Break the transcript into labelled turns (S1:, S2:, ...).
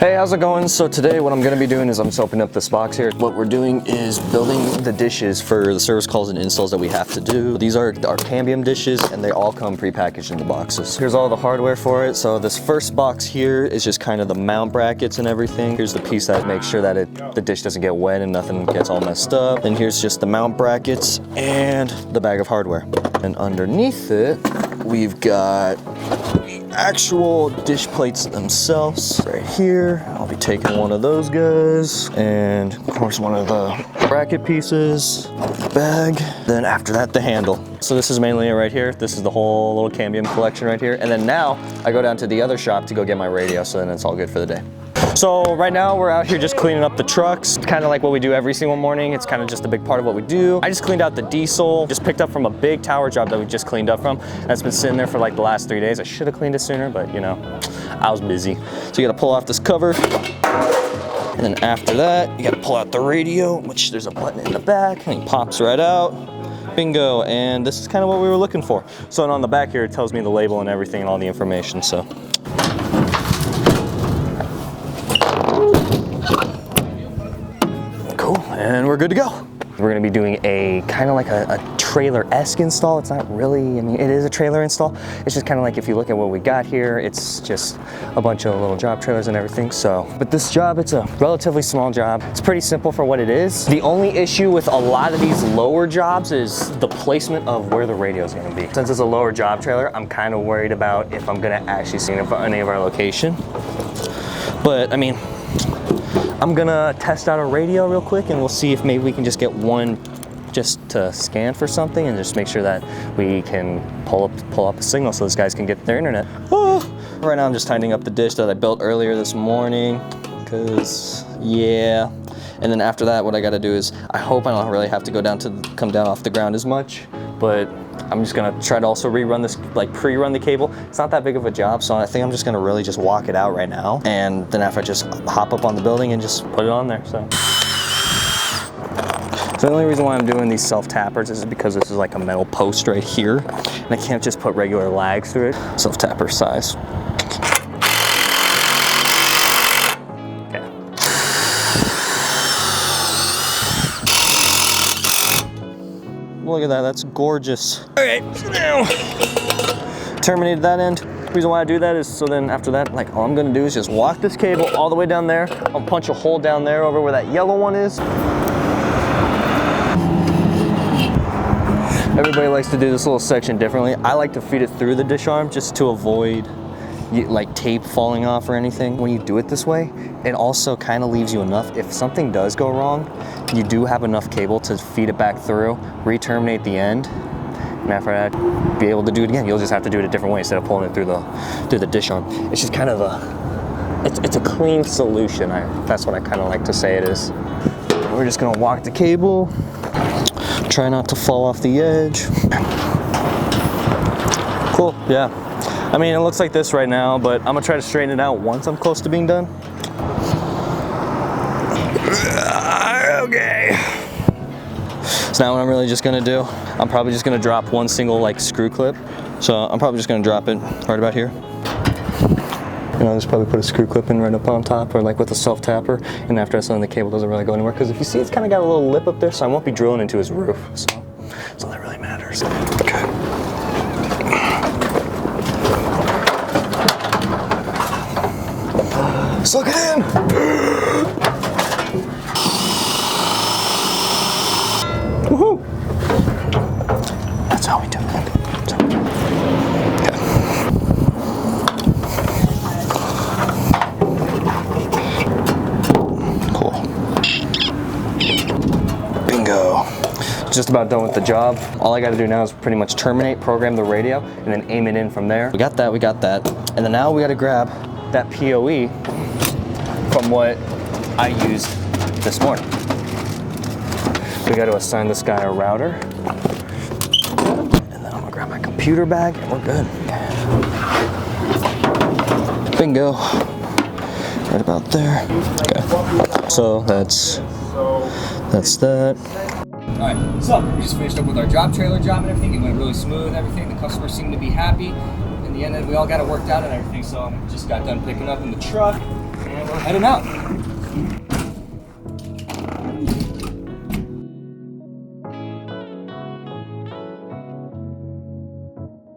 S1: Hey, how's it going? So today what I'm gonna be doing is I'm just opening up this box here. What we're doing is building the dishes for the service calls and installs that we have to do. These are our Cambium dishes and they all come pre-packaged in the boxes. Here's all the hardware for it. So this first box here is just kind of the mount brackets and everything. Here's the piece that makes sure that the dish doesn't get wet and nothing gets all messed up. And here's just the mount brackets and the bag of hardware. And underneath it, we've got actual dish plates themselves right here. I'll be taking one of those guys, and of course one of the bracket pieces, the bag, then after that the handle. So this is mainly it right here. This is the whole little Cambium collection right here, and then now I go down to the other shop to go get my radio, so then it's all good for the day. So right now we're out here just cleaning up the trucks. Kind of like what we do every single morning. It's kind of just a big part of what we do. I just cleaned out the diesel, just picked up from a big tower job that we just cleaned up from. That's been sitting there for like the last 3 days. I should have cleaned it sooner, but you know, I was busy. So you gotta pull off this cover. And then after that, you gotta pull out the radio, which there's a button in the back, and it pops right out. Bingo, and this is kind of what we were looking for. So on the back here, it tells me the label and everything and all the information, so. And we're good to go. We're gonna be doing a kind of like a trailer-esque install. It's not really, I mean, it is a trailer install. It's just kind of like if you look at what we got here, it's just a bunch of little job trailers and everything. So, but this job, it's a relatively small job. It's pretty simple for what it is. The only issue with a lot of these lower jobs is the placement of where the radio is gonna be. Since it's a lower job trailer, I'm kind of worried about if I'm gonna actually see it in any of our location. But I mean, I'm gonna test out a radio real quick and we'll see if maybe we can just get one just to scan for something and just make sure that we can pull up a signal so those guys can get their internet. Oh. Right now I'm just tidying up the dish that I built earlier this morning, cause yeah. And then after that, what I gotta do is, I hope I don't really have to come down off the ground as much, but I'm just gonna try to also rerun this, like pre-run the cable. It's not that big of a job, so I think I'm just gonna really just walk it out right now. And then after I just hop up on the building and just put it on there, so. So the only reason why I'm doing these self-tappers is because this is like a metal post right here. And I can't just put regular lags through it. Self-tapper size. Look at that, that's gorgeous. All right, so now, terminated that end. The reason why I do that is so then after that, like all I'm gonna do is just walk this cable all the way down there. I'll punch a hole down there over where that yellow one is. Everybody likes to do this little section differently. I like to feed it through the dish arm just to avoid like tape falling off or anything. When you do it this way, it also kind of leaves you enough. If something does go wrong, you do have enough cable to feed it back through, re-terminate the end, and after that, be able to do it again. You'll just have to do it a different way instead of pulling it through the dish arm. It's just kind of it's a clean solution. That's what I kind of like to say it is. We're just gonna walk the cable, try not to fall off the edge. Cool, yeah. I mean, it looks like this right now, but I'm gonna try to straighten it out once I'm close to being done. Okay. So now what I'm really just gonna do, I'm probably just gonna drop one single like screw clip. So I'm probably just gonna drop it right about here. And I'll just probably put a screw clip in right up on top or like with a self-tapper. And after that, so then the cable doesn't really go anywhere. Because if you see, it's kind of got a little lip up there, so I won't be drilling into his roof. So that really matters. Okay. Suck it in! Woohoo! That's how we do it. Okay. Cool. Bingo. Just about done with the job. All I gotta do now is pretty much terminate, program the radio, and then aim it in from there. We got that. And then now we gotta grab that PoE from what I used this morning. We got to assign this guy a router. And then I'm gonna grab my computer bag and we're good. Bingo. Right about there. Okay. So that's that.
S2: All right, so we just finished up with our job trailer job and everything. It went really smooth and everything. The customers seemed to be happy. In the end, we all got it worked out and everything. So just got done picking up in the truck. And heading out.